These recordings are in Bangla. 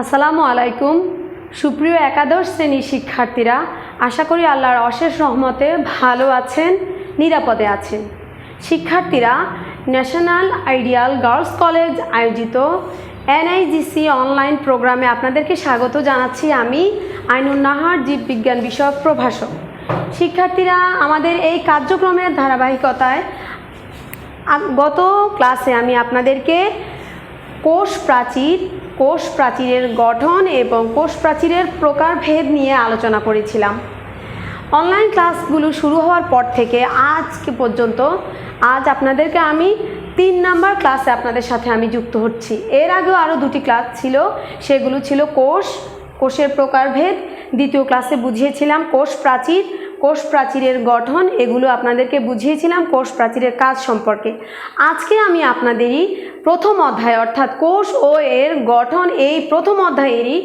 আসসালামু আলাইকুম সুপ্রিয় একাদশ শ্রেণীর শিক্ষার্থীরা, আশা করি আল্লাহর অশেষ রহমতে ভালো আছেন, নিরাপদে আছেন। শিক্ষার্থীরা, ন্যাশনাল আইডিয়াল গার্লস কলেজ আয়োজিত এনআইজিসি অনলাইন প্রোগ্রামে আপনাদেরকে স্বাগত জানাচ্ছি। আমি আইনুন নাহার, জীববিজ্ঞান বিষয়ক প্রভাষক। শিক্ষার্থীরা, আমাদের এই কার্যক্রমের ধারাবাহিকতায় গত ক্লাসে আমি আপনাদেরকে কোষ প্রাচীরের গঠন এবং কোষ প্রাচীরের প্রকারভেদ নিয়ে আলোচনা করেছিলাম। অনলাইন ক্লাসগুলো শুরু হওয়ার পর থেকে আজকে পর্যন্ত আজ আপনাদেরকে আমি 3 নাম্বার ক্লাসে আপনাদের সাথে আমি যুক্ত হচ্ছি। এর আগেও আরও 2টি ক্লাস ছিল, সেগুলো ছিল কোষের প্রকারভেদ। দ্বিতীয় ক্লাসে বুঝিয়েছিলাম কোষ প্রাচীরের গঠন, এগুলো আপনাদেরকে বুঝিয়েছিলাম কোষ প্রাচীরের কাজ সম্পর্কে। আজকে আমি আপনাদেরই প্রথম অধ্যায় অর্থাৎ কোষ ও এর গঠন, এই প্রথম অধ্যায়েরই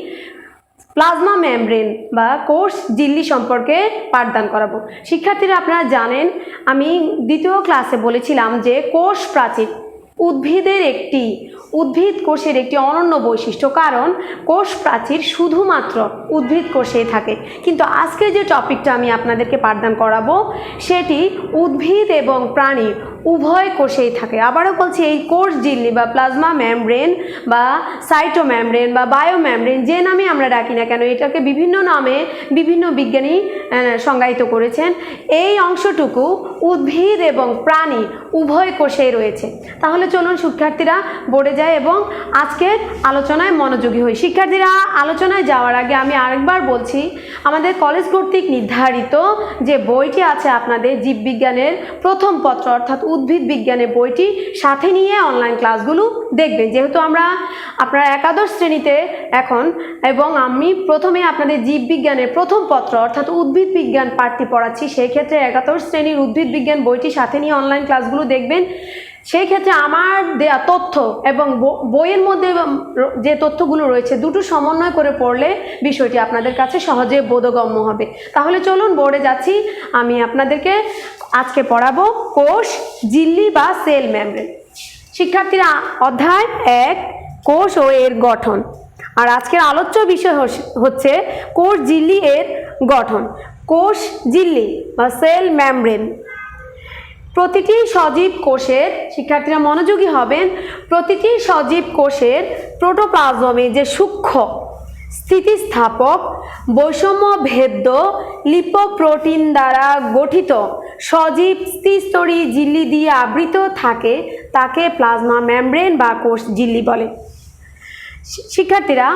প্লাজমা মেমব্রেন বা কোষ ঝিল্লি সম্পর্কে পাঠদান করাবো। শিক্ষার্থীরা, আপনারা জানেন আমি দ্বিতীয় ক্লাসে বলেছিলাম যে কোষ প্রাচীর উদ্ভিদ কোষের একটি অনন্য বৈশিষ্ট্য, কারণ কোষ প্রাচীর শুধুমাত্র উদ্ভিদ কোষেই থাকে। কিন্তু আজকে যে টপিকটা আমি আপনাদেরকে পাঠদান করাবো সেটি উদ্ভিদ এবং প্রাণী উভয় কোষেই থাকে। আবারও বলছি, এই কোষ ঝিল্লি বা প্লাজমা মেমব্রেন বা সাইটোমেমব্রেন বা বায়োমেমব্রেন, যে নামে আমরা ডাকি না কেন, এটাকে বিভিন্ন নামে বিভিন্ন বিজ্ঞানী সংজ্ঞায়িত করেছেন। এই অংশটুকু উদ্ভিদ এবং প্রাণী উভয় কোষেই রয়েছে। তাহলে চলুন শিক্ষার্থীরা বোর্ডে যায় এবং আজকের আলোচনায় মনোযোগী হই। শিক্ষার্থীরা, আলোচনায় যাওয়ার আগে আমি আরেকবার বলছি, আমাদের কলেজ কর্তৃক নির্ধারিত যে বইটি আছে আপনাদের জীববিজ্ঞানের প্রথম পত্র অর্থাৎ উদ্ভিদ বিজ্ঞানের বইটি সাথে নিয়ে অনলাইন ক্লাসগুলো দেখবেন। যেহেতু আপনারা একাদশ শ্রেণীতে এখন এবং আমি প্রথমে আপনাদের জীববিজ্ঞানের প্রথম পত্র অর্থাৎ উদ্ভিদ বিজ্ঞান পাঠটি পড়াচ্ছি, সেই ক্ষেত্রে একাদশ শ্রেণীর উদ্ভিদ বিজ্ঞান বইটি সাথে নিয়ে অনলাইন ক্লাসগুলো দেখবেন। সেই ক্ষেত্রে আমার দেয়া তথ্য এবং বইয়ের মধ্যে যে তথ্যগুলো রয়েছে দুটো সমন্বয় করে পড়লে বিষয়টি আপনাদের কাছে সহজে বোধগম্য হবে। তাহলে চলুন বোর্ডে যাচ্ছি। আমি আপনাদেরকে আজকে পড়াবো কোষ ঝিল্লি বা সেল মেমব্রেন। শিক্ষার্থীরা, অধ্যায় 1 কোষ ও এর গঠন। আর আজকের আলোচ্য বিষয় হচ্ছে কোষ ঝিল্লি এর গঠন। কোষ ঝিল্লি বা সেল মেমব্রেন প্রতিটি সজীব কোষের, শিক্ষার্থীরা মনোযোগী হবেন, প্রতিটি সজীব কোষের প্রোটোপ্লাজমে যে সূক্ষ্ম স্থিতিস্থাপক বৈষম্য ভেদ্য লিপোপ্রোটিন দ্বারা গঠিত সজীব ত্রিস্তরী ঝিল্লি দিয়ে আবৃত থাকে তাকে প্লাজমা মেমব্রেন বা কোষ ঝিল্লি বলে। শিক্ষার্থীরা,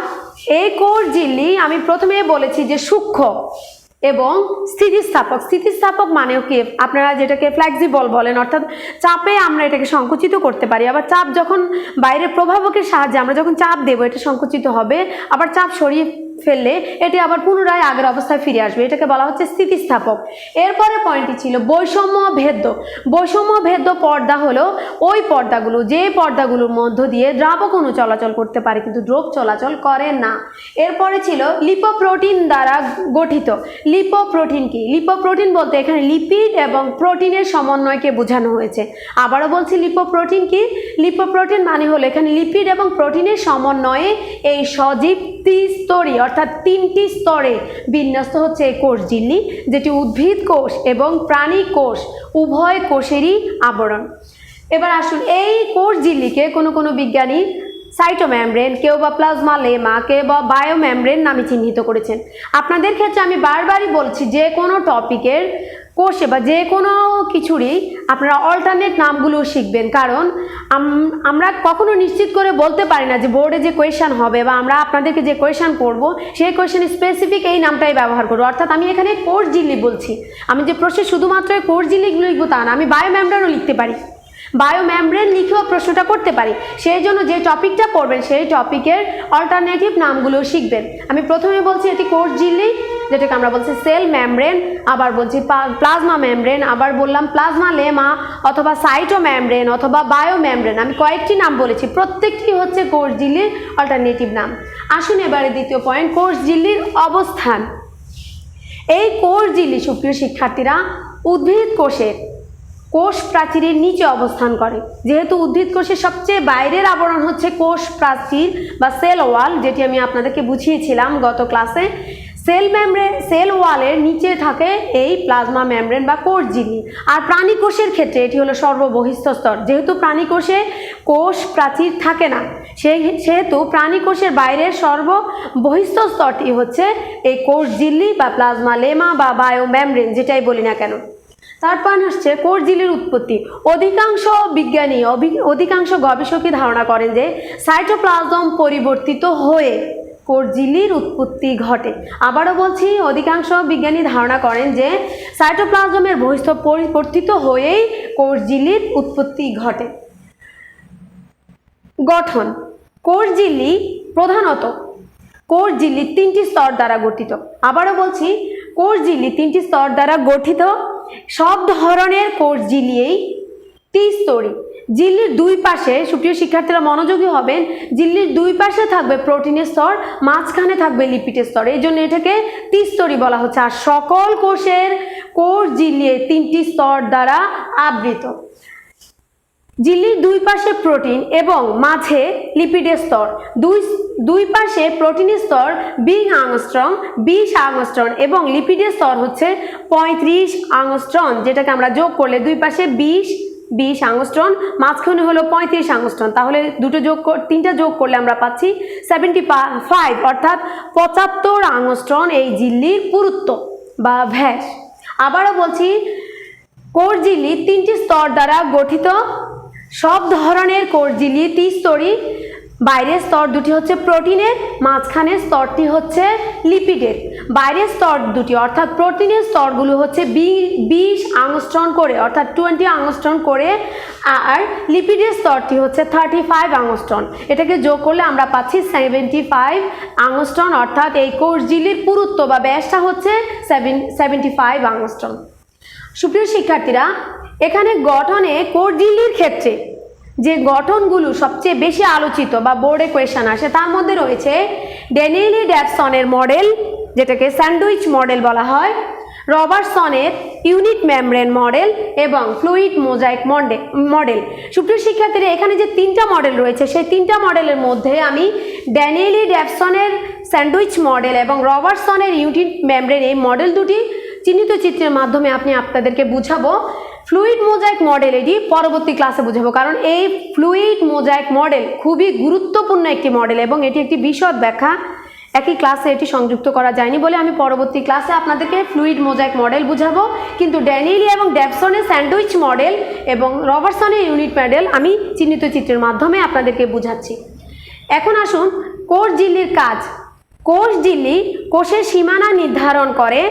এই কোষ ঝিল্লি আমি প্রথমে বলেছি যে সূক্ষ্ম এবং স্থিতিস্থাপক মানেও কি, আপনারা যেটাকে ফ্লেক্সিবল বলেন, অর্থাৎ চাপে আমরা এটাকে সংকুচিত করতে পারি। আবার চাপ যখন বাইরের প্রভাবকের সাহায্যে আমরা যখন চাপ দেবো এটা সংকুচিত হবে, আবার চাপ সরিয়ে ফেললে এটি আবার পুনরায় আগের অবস্থায় ফিরে আসবে, এটাকে বলা হচ্ছে স্থিতিস্থাপক। এরপরে পয়েন্টটি ছিল বৈষম্য ভেদ্য পর্দা হলো ওই পর্দাগুলো যে পর্দাগুলোর মধ্য দিয়ে দ্রাবক অণু চলাচল করতে পারে কিন্তু দ্রব চলাচল করে না। এরপরে ছিল লিপোপ্রোটিন দ্বারা গঠিত। লিপোপ্রোটিন কি? লিপোপ্রোটিন বলতে এখানে লিপিড এবং প্রোটিনের সমন্বয়কে বোঝানো হয়েছে। আবারও বলছি, লিপোপ্রোটিন কি? লিপোপ্রোটিন মানে হলো এখানে লিপিড এবং প্রোটিনের সমন্বয়ে এই সজীব ত্রিস্তরী অর্থাৎ 3টি স্তরে বিন্যস্ত হচ্ছে এই কোষ ঝিল্লি, যেটি উদ্ভিদ কোষ এবং প্রাণী কোষ উভয় কোষেরই আবরণ। এবার আসুন, এই কোষ ঝিল্লিকে কোনো বিজ্ঞানী সাইটোমেমব্রেন, কেউ বা প্লাজমা লেমা, কেউ বা বায়োমেমব্রেন নামে চিহ্নিত করেছেন। আপনাদের ক্ষেত্রে আমি বারবারই বলছি, যে কোনো টপিকের কোষে বা যে কোনো কিছুরই আপনারা অল্টারনেট নামগুলো শিখবেন, কারণ আমরা কখনো নিশ্চিত করে বলতে পারি না যে বোর্ডে যে কোয়েশ্চেন হবে বা আমরা আপনাদেরকে যে কোয়েশ্চেন করব সেই কোয়েশ্চেনে স্পেসিফিক এই নামটাই ব্যবহার করবো। অর্থাৎ আমি এখানে কোষ ঝিল্লি বলছি, আমি যে প্রশ্নে শুধুমাত্র কোষ ঝিল্লিগুলো লিখবো তা না, আমি বায়োমেমব্রেনও লিখতে পারি, বায়োমেমব্রেন লিখেও প্রশ্নটা করতে পারি। সেই জন্য যে টপিকটা পড়বেন সেই টপিকের অল্টারনেটিভ নামগুলো শিখবেন। আমি প্রথমে বলছি এটি কোষ ঝিল্লি, যেটাকে আমরা বলছি সেল মেমব্রেন, আবার বলছি প্লাজমা মেমব্রেন, আবার বললাম প্লাজমা লেমা অথবা সাইটোমেমব্রেন অথবা বায়োমেমব্রেন। আমি কয়েকটি নাম বলেছি, প্রত্যেকটি হচ্ছে কোষ ঝিল্লির অল্টারনেটিভ নাম। আসুন এবারে দ্বিতীয় পয়েন্ট, কোষ ঝিল্লির অবস্থান। এই কোষ ঝিল্লি, সুপ্রিয় শিক্ষার্থীরা, উদ্ভিদ কোষের কোষ প্রাচীরের নিচে অবস্থান করে। যেহেতু উদ্ভিদ কোষের সবচেয়ে বাইরের আবরণ হচ্ছে কোষ প্রাচীর বা সেল ওয়াল, যেটি আমি আপনাদেরকে বুঝিয়েছিলাম গত ক্লাসে, সেল ওয়ালের নিচে থাকে এই প্লাজমা মেমব্রেন বা কোষ ঝিল্লি। আর প্রাণী কোষের ক্ষেত্রে এটি হলো সর্ববহিঃস্থ স্তর। যেহেতু প্রাণী কোষে কোষ প্রাচীর থাকে না, সেহেতু প্রাণী কোষের বাইরের সর্ববহিঃস্থ স্তরটি হচ্ছে এই কোষ ঝিল্লি বা প্লাজমা লেমা বা বায়ো মেমব্রেন, যেটাই বলি না কেন। তারপর হচ্ছে কোষ ঝিল্লির উৎপত্তি। অধিকাংশ গবেষকই ধারণা করেন যে সাইটোপ্লাজম পরিবর্তিত হয়ে কোষ ঝিল্লির উৎপত্তি ঘটে। আবারও বলছি, অধিকাংশ বিজ্ঞানী ধারণা করেন যে সাইটোপ্লাজমের বহিঃস্থ পরিবর্তিত হয়েই কোষ ঝিল্লির উৎপত্তি ঘটে। গঠন। কোষ ঝিল্লি প্রধানত কোষ ঝিল্লি 3টি স্তর দ্বারা গঠিত। আবারও বলছি, কোষ ঝিল্লি 3টি স্তর দ্বারা গঠিত। সব ধরনের কোষ ঝিল্লিই ত্রিস্তরী। ঝিল্লির দুই পাশে, সুপ্রিয় শিক্ষার্থীরা মনোযোগী হবেন, ঝিল্লির দুই পাশে থাকবে প্রোটিনের স্তর, মাঝখানে থাকবে লিপিডের স্তর, এই জন্য এটাকে ত্রিস্তরী বলা হচ্ছে। আর সকল কোষের কোষ ঝিল্লি 3টি স্তর দ্বারা আবৃত। ঝিল্লির দুই পাশে প্রোটিন এবং মাঝে লিপিডের স্তর। দুই পাশে প্রোটিনের স্তর 20 আংস্ট্রম এবং লিপিডের স্তর হচ্ছে 35 আংস্ট্রম, যেটাকে আমরা যোগ করলে দুই পাশে 20 আংস্ট্রম, মাঝখানে হলো 35 আংস্ট্রম। তাহলে তিনটা যোগ করলে আমরা পাচ্ছি 75, অর্থাৎ 75 আংস্ট্রম এই ঝিল্লির পুরুত্ব বা ব্যাস। আবারও বলছি, কোষ ঝিল্লি 3টি স্তর দ্বারা গঠিত। সব ধরনের কোষ ঝিল্লি ত্রিস্তরী। বাইরের স্তর দুটি হচ্ছে প্রোটিনের, মাঝখানের স্তরটি হচ্ছে লিপিডের। বাইরের স্তর দুটি অর্থাৎ প্রোটিনের স্তরগুলো হচ্ছে 20 আংস্ট্রম করে, অর্থাৎ 20 আংস্ট্রম করে, আর লিপিডের স্তরটি হচ্ছে 35 আংস্ট্রম। এটাকে যোগ করলে আমরা পাচ্ছি 75 আংস্ট্রম, অর্থাৎ এই কোষ ঝিল্লির পুরুত্ব বা ব্যাসটা হচ্ছে 75 আংস্ট্রম। সুপ্রিয় শিক্ষার্থীরা, এখানে গঠনে কোষ ঝিল্লির ক্ষেত্রে যে গঠনগুলো সবচেয়ে বেশি আলোচিত বা বোর্ডে কোয়েশ্চেন আসে, তার মধ্যে রয়েছে ড্যানিয়েলি-ডেভসনের মডেল, যেটাকে স্যান্ডউইচ মডেল বলা হয়, রবার্টসনের ইউনিট মেমব্রেন মডেল এবং ফ্লুইড মোজাইক মডেল। সুপ্রিয় শিক্ষার্থীরা, এখানে যে 3টা মডেল রয়েছে, সেই 3টা মডেলের মধ্যে আমি ড্যানিয়েলি-ডেভসনের স্যান্ডউইচ মডেল এবং রবার্টসনের ইউনিট মেমব্রেন, এই মডেল দুটি চিহ্নিত চিত্রের মাধ্যমে আপনাদেরকে বুঝাবো। ফ্লুইড মোজাইক মডেল এটি পরবর্তী ক্লাসে বুঝাবো, কারণ এই ফ্লুইড মোজাইক মডেল খুবই গুরুত্বপূর্ণ একটি মডেল এবং এটি একটি বিশদ ব্যাখ্যা। একই ক্লাসে এটি সংযুক্ত করা যায়নি বলে আমি পরবর্তী ক্লাসে আপনাদেরকে ফ্লুইড মোজাইক মডেল বুঝাবো, কিন্তু ড্যানিয়েলি এবং ডেভসনের স্যান্ডউইচ মডেল এবং রবার্টসনের ইউনিট মডেল আমি চিহ্নিত চিত্রের মাধ্যমে আপনাদেরকে বুঝাচ্ছি। এখন আসুন কোষ ঝিল্লির কাজ। কোষ ঝিল্লি কোষের সীমানা নির্ধারণ করে,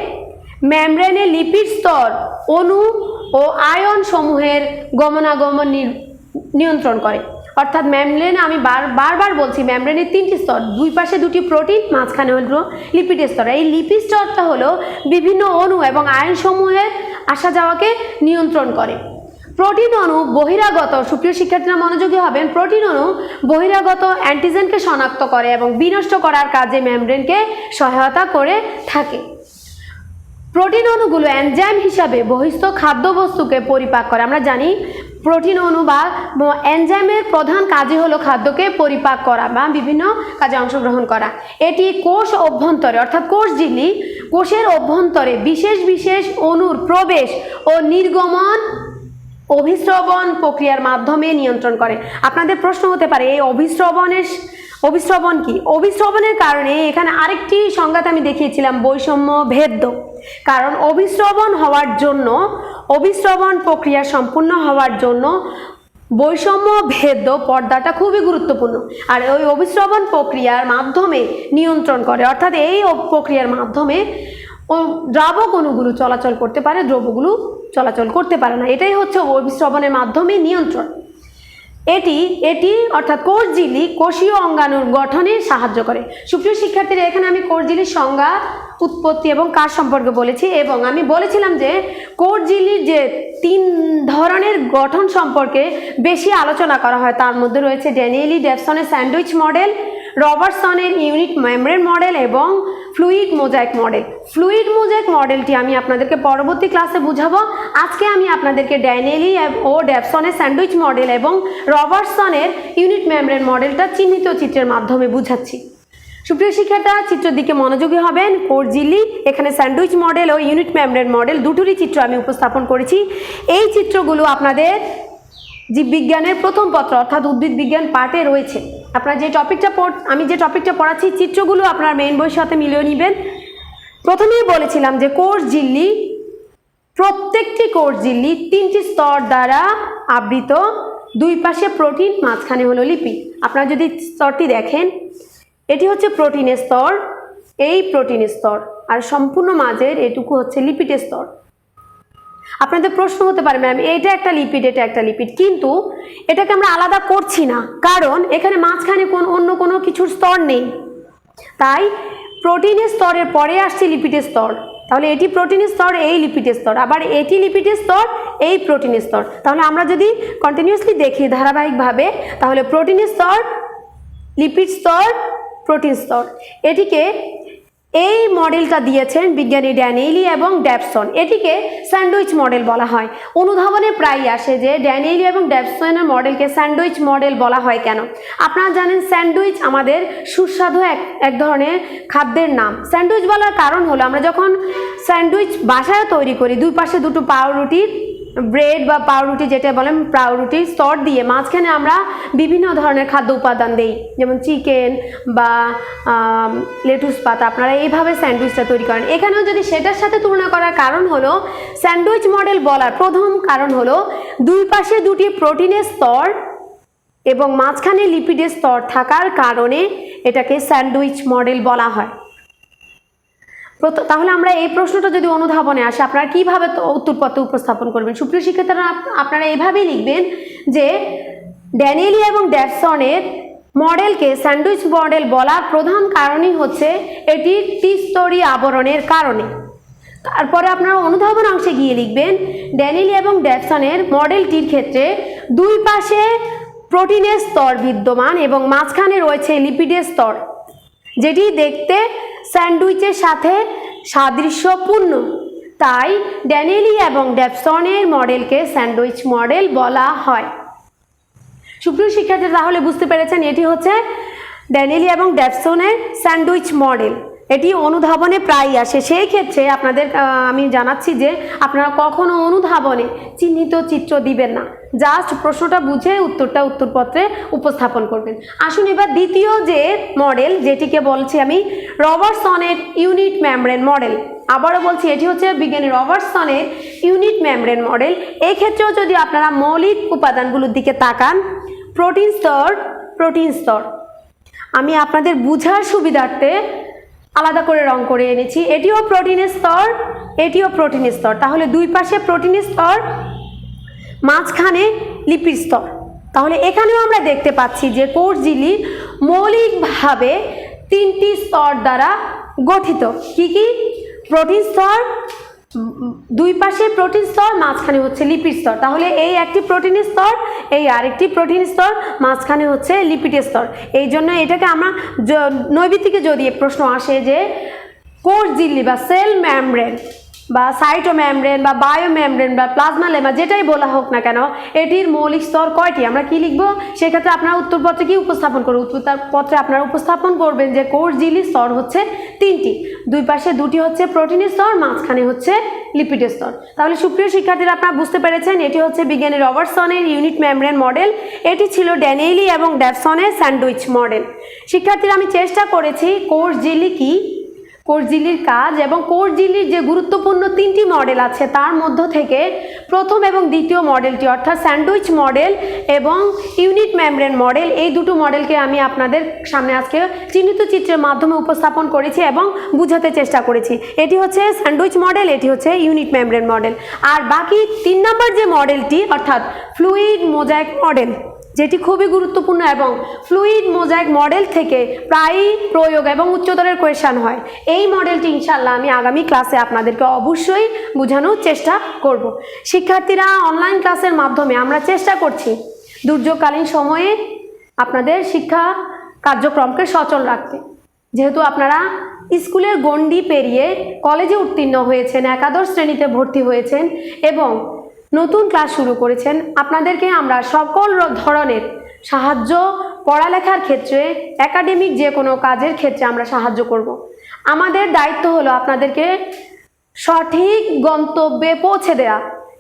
মেমব্রেনে লিপিড স্তর, অণু ও আয়ন সমূহের গমনাগমন নিয়ন্ত্রণ করে। অর্থাৎ মেমব্রেনে, আমি বারবার বলছি, মেমব্রেনের 3টি স্তর, দুই পাশে 2টি প্রোটিন, মাঝখানে হলো লিপিডের স্তর। এই লিপিড স্তরটা হলো বিভিন্ন অণু এবং আয়ন সমূহের আসা যাওয়াকে নিয়ন্ত্রণ করে। প্রোটিন অণু বহিরাগত, সুপ্রিয় শিক্ষার্থীরা মনোযোগী হবেন, প্রোটিন অণু বহিরাগত অ্যান্টিজেনকে শনাক্ত করে এবং বিনষ্ট করার কাজে মেমব্রেনকে সহায়তা করে থাকে। প্রোটিন অণুগুলো এনজাইম হিসাবে বহিস্থ খাদ্যবস্তুকে পরিপাক করে। আমরা জানি প্রোটিন অণু বা এনজাইমের প্রধান কাজই হলো খাদ্যকে পরিপাক করা বা বিভিন্ন কাজে অংশগ্রহণ করা। এটি কোষ অভ্যন্তরে, অর্থাৎ কোষ ঝিল্লি কোষের অভ্যন্তরে বিশেষ বিশেষ অণুর প্রবেশ ও নির্গমন অভিস্রবণ প্রক্রিয়ার মাধ্যমে নিয়ন্ত্রণ করে। আপনাদের প্রশ্ন হতে পারে, এই অভিস্রবণ কি? অভিস্রবণের কারণে এখানে আরেকটি সংজ্ঞাত আমি দেখিয়েছিলাম, বৈষম্য ভেদ্য। কারণ অভিস্রবণ প্রক্রিয়া সম্পূর্ণ হওয়ার জন্য বৈষম্য ভেদ্য পর্দাটা খুবই গুরুত্বপূর্ণ। আর ওই অভিস্রবণ প্রক্রিয়ার মাধ্যমে নিয়ন্ত্রণ করে, অর্থাৎ এই প্রক্রিয়ার মাধ্যমে দ্রাবক অণুগুলো চলাচল করতে পারে, দ্রবগুলো চলাচল করতে পারে না। এটাই হচ্ছে অভিস্রবণের মাধ্যমে নিয়ন্ত্রণ। এটি অর্থাৎ কোষ ঝিল্লি কোষীয় অঙ্গাণুর গঠনে সাহায্য করে। সুপ্রিয় শিক্ষার্থীরা, এখানে আমি কোষ ঝিল্লির সংজ্ঞা, উৎপত্তি এবং কাজ সম্পর্কে বলেছি এবং আমি বলেছিলাম যে কোষ ঝিল্লির যে 3 ধরনের গঠন সম্পর্কে বেশি আলোচনা করা হয়, তার মধ্যে রয়েছে ড্যানিয়েলি-ডেভসনের স্যান্ডউইচ মডেল, রবার্টসনের ইউনিট মেমব্রেন মডেল এবং fluid mosaic model. Fluid mosaic মডেলটি আমি আপনাদেরকে পরবর্তী ক্লাসে বুঝাবো। আজকে আমি আপনাদেরকে ড্যানিয়েলি ও ডেভসনের স্যান্ডউইচ মডেল এবং রবার্টসনের ইউনিট মেমব্রেন মডেলটা চিহ্নিত চিত্রের মাধ্যমে বুঝাচ্ছি। সুপ্রিয় শিক্ষার্থীরা, চিত্রের দিকে মনোযোগী হবেন। কোর্স ঝিল্লি, এখানে স্যান্ডউইচ মডেল ও ইউনিট মেমব্রেন মডেল দুটোরই চিত্র আমি উপস্থাপন করেছি। এই চিত্রগুলো আপনাদের জীববিজ্ঞানের প্রথম পত্র অর্থাৎ উদ্ভিদ বিজ্ঞান পার্টে রয়েছে। আপনারা যে আমি যে টপিকটা পড়াচ্ছি চিত্রগুলো আপনার মেইন বইয়ের সাথে মিলিয়ে নেবেন। প্রথমেই বলেছিলাম যে কোর্স ঝিল্লি, প্রত্যেকটি কোর্স ঝিল্লি 3টি স্তর দ্বারা আবৃত, দুই পাশে প্রোটিন, মাঝখানে হলো লিপিড। আপনারা যদি স্তরটি দেখেন, এটি হচ্ছে প্রোটিনের স্তর, এই প্রোটিনের স্তর, আর সম্পূর্ণ মাঝের এটুকু হচ্ছে লিপিডের স্তর। আপনাদের প্রশ্ন হতে পারে, ম্যাম এটা একটা লিপিড, এটা একটা লিপিড, কিন্তু এটাকে আমরা আলাদা করছি না, কারণ এখানে মাঝখানে অন্য কোনো কিছুর স্তর নেই। তাই প্রোটিনের স্তরের পরে আসছে লিপিডের স্তর। তাহলে এটি প্রোটিনের স্তর, এই লিপিডের স্তর, আবার এটি লিপিডের স্তর, এই প্রোটিনের স্তর। তাহলে আমরা যদি কন্টিনিউয়াসলি দেখি ধারাবাহিকভাবে, তাহলে প্রোটিনের স্তর, লিপিড স্তর, প্রোটিন স্তর। এটিকে এই মডেলটা দিয়েছেন বিজ্ঞানী ড্যানিয়েলি এবং ডেভসন। এটিকে স্যান্ডউইচ মডেল বলা হয়। অনুধাবনে প্রায় আসে যে ড্যানিয়েলি এবং ডেভসনের মডেলকে স্যান্ডউইচ মডেল বলা হয় কেন। আপনারা জানেন স্যান্ডউইচ আমাদের সুস্বাদু এক ধরনের খাদ্যের নাম। স্যান্ডউইচ বলার কারণ হলো, আমরা যখন স্যান্ডউইচ বাসায় তৈরি করি, দুই পাশে দুটো পাউরুটির ব্রেড বা পাউরুটি যেটা বলেন, পাউরুটির স্তর দিয়ে মাঝখানে আমরা বিভিন্ন ধরনের খাদ্য উপাদান দেই, যেমন চিকেন বা লেটুস পাতা। আপনারা এইভাবে স্যান্ডউইচটা তৈরি করেন। এখানেও যদি সেটার সাথে তুলনা করার কারণ হলো, স্যান্ডউইচ মডেল বলার প্রথম কারণ হলো দুই পাশে দুটি প্রোটিনের স্তর এবং মাঝখানে লিপিডের স্তর থাকার কারণে এটাকে স্যান্ডউইচ মডেল বলা হয়। তাহলে আমরা এই প্রশ্নটা যদি অনুধাবনে আসে, আপনারা কিভাবে উত্তরপত্র উপস্থাপন করবেন? সুপ্রিয় শিক্ষার্থীরা, আপনারা এইভাবেই লিখবেন যে ড্যানিয়েলি এবং ডেভসনের মডেলকে স্যান্ডউইচ মডেল বলার প্রধান কারণই হচ্ছে এটি ত্রিস্তরী আবরণের কারণে। তারপরে আপনারা অনুধাবন অংশে গিয়ে লিখবেন ড্যানিয়েলি এবং ডেভসনের মডেলটির ক্ষেত্রে দুই পাশে প্রোটিনের স্তর বিদ্যমান এবং মাঝখানে রয়েছে লিপিডের স্তর, যেটি দেখতে স্যান্ডউইচের সাথে সাদৃশ্যপূর্ণ। তাই ড্যানিয়েলি এবং ডেভসনের মডেলকে স্যান্ডউইচ মডেল বলা হয়। সুপ্রিয় শিক্ষার্থীরা, তাহলে বুঝতে পেরেছেন এটি হচ্ছে ড্যানিয়েলি এবং ডেভসনের স্যান্ডউইচ মডেল। এটি অনুধাবনে প্রায় আসে। সেই ক্ষেত্রে আপনাদের আমি জানাচ্ছি যে আপনারা কখনো অনুধাবনে চিহ্নিত চিত্র দিবেন না, জাস্ট প্রশ্নটা বুঝে উত্তরটা উত্তরপত্রে উপস্থাপন করবেন। আসুন এবার দ্বিতীয় যে মডেল, যেটিকে বলছি আমি রবার্টসনের ইউনিট মেমব্রেন মডেল। আবারও বলছি, এটি হচ্ছে বিজ্ঞানী রবার্টসনের ইউনিট মেমব্রেন মডেল। এই ক্ষেত্রেও যদি আপনারা মৌলিক উপাদানগুলোর দিকে তাকান, প্রোটিন স্তর, প্রোটিন স্তর, আমি আপনাদের বুঝার সুবিধার্থে আলাদা করে রং করে এনেছি। এটিও প্রোটিনের স্তর, এটিও প্রোটিনের স্তর। তাহলে দুই পাশে প্রোটিনের স্তর, মাঝখানে লিপিড স্তর। তাহলে এখানেও আমরা দেখতে পাচ্ছি যে কোর্স ঝিল্লি মৌলিকভাবে 3টি স্তর দ্বারা গঠিত। কি কি? প্রোটিন স্তর, দুই পাশে প্রোটিন স্তর, মাঝখানে হচ্ছে লিপিড স্তর। তাহলে এই একটি প্রোটিনের স্তর, এই আরেকটি প্রোটিন স্তর, মাঝখানে হচ্ছে লিপিডের স্তর। এই জন্য এটাকে আমরা নৈবিত্তিকে যদি প্রশ্ন আসে যে কোষ ঝিল্লি বা সেল মেমব্রেন বা সাইটোমেমব্রেন বা বায়োমেমব্রেন বা প্লাজমা লেমা, যেটাই বলা হোক না কেন, এটির মৌলিক স্তর কয়টি, আমরা কি লিখব? সেক্ষেত্রে আপনারা উত্তরপত্রে কি উপস্থাপন করবেন? উত্তরপত্রে আপনারা উপস্থাপন করবেন যে কোষ ঝিল্লির স্তর হচ্ছে 3টি, দুই পাশে দুটি হচ্ছে প্রোটিনের স্তর, মাঝখানে হচ্ছে লিপিডের স্তর। তাহলে সুপ্রিয় শিক্ষার্থীরা, আপনারা বুঝতে পেরেছেন এটি হচ্ছে বিজ্ঞানী রবার্টসনের ইউনিট মেমব্রেন মডেল, এটি ছিল ড্যানিয়েলি এবং ডেভসনের স্যান্ডউইচ মডেল। শিক্ষার্থীরা, আমি চেষ্টা করেছি কোষ ঝিল্লি কি, কোষ ঝিল্লির কাজ এবং কোষ ঝিল্লির যে গুরুত্বপূর্ণ 3টি মডেল আছে তার মধ্য থেকে প্রথম এবং দ্বিতীয় মডেলটি অর্থাৎ স্যান্ডউইচ মডেল এবং ইউনিট মেমব্রেন মডেল, এই দুটো মডেলকে আমি আপনাদের সামনে আজকে চিহ্নিত চিত্রের মাধ্যমে উপস্থাপন করেছি এবং বুঝাতে চেষ্টা করেছি। এটি হচ্ছে স্যান্ডউইচ মডেল, এটি হচ্ছে ইউনিট মেমব্রেন মডেল। আর বাকি 3 নম্বর যে মডেলটি অর্থাৎ ফ্লুইড মোজাইক মডেল, যেটি খুবই গুরুত্বপূর্ণ এবং ফ্লুইড মোজাইক মডেল থেকে প্রায়ই প্রয়োগ এবং উচ্চতরের কোয়েশ্চেন হয়। এই মডেলটি ইনশাআল্লাহ আমি আগামী ক্লাসে আপনাদেরকে অবশ্যই বোঝানোর চেষ্টা করব। শিক্ষার্থীরা, অনলাইন ক্লাসের মাধ্যমে আমরা চেষ্টা করছি দুর্যোগকালীন সময়ে আপনাদের শিক্ষা কার্যক্রমকে সচল রাখতে। যেহেতু আপনারা স্কুলের গণ্ডি পেরিয়ে কলেজে উত্তীর্ণ হয়েছেন, একাদশ শ্রেণীতে ভর্তি হয়েছেন এবং নতুন ক্লাস শুরু করেছেন, আপনাদেরকে আমরা সকল ধরনের সাহায্য, পড়ালেখার ক্ষেত্রে, একাডেমিক যে কোনো কাজের ক্ষেত্রে আমরা সাহায্য করব। আমাদের দায়িত্ব হলো আপনাদেরকে সঠিক গন্তব্যে পৌঁছে দেয়া।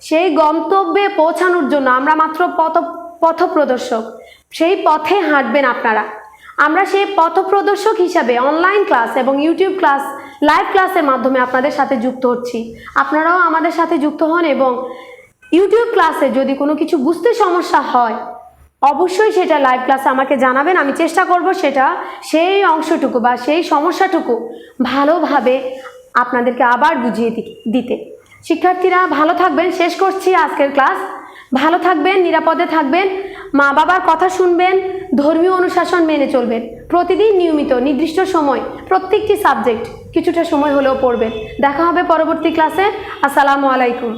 সেই গন্তব্যে পৌঁছানোর জন্য আমরা মাত্র পথপ্রদর্শক, সেই পথে হাঁটবেন আপনারা। আমরা সেই পথপ্রদর্শক হিসাবে অনলাইন ক্লাস এবং ইউটিউব ক্লাস, লাইভ ক্লাসের মাধ্যমে আপনাদের সাথে যুক্ত হচ্ছি। আপনারাও আমাদের সাথে যুক্ত হন এবং ইউটিউব ক্লাসে যদি কোনো কিছু বুঝতে সমস্যা হয় অবশ্যই সেটা লাইভ ক্লাসে আমাকে জানাবেন। আমি চেষ্টা করব সেটা, সেই অংশটুকু বা সেই সমস্যাটুকু ভালোভাবে আপনাদেরকে আবার বুঝিয়ে দিতে। শিক্ষার্থীরা ভালো থাকবেন। শেষ করছি আজকের ক্লাস। ভালো থাকবেন, নিরাপদে থাকবেন, মা বাবার কথা শুনবেন, ধর্মীয় অনুশাসন মেনে চলবেন, প্রতিদিন নিয়মিত নির্দিষ্ট সময় প্রত্যেকটি সাবজেক্ট কিছুটা সময় হলেও পড়বেন। দেখা হবে পরবর্তী ক্লাসে। আসসালামু আলাইকুম।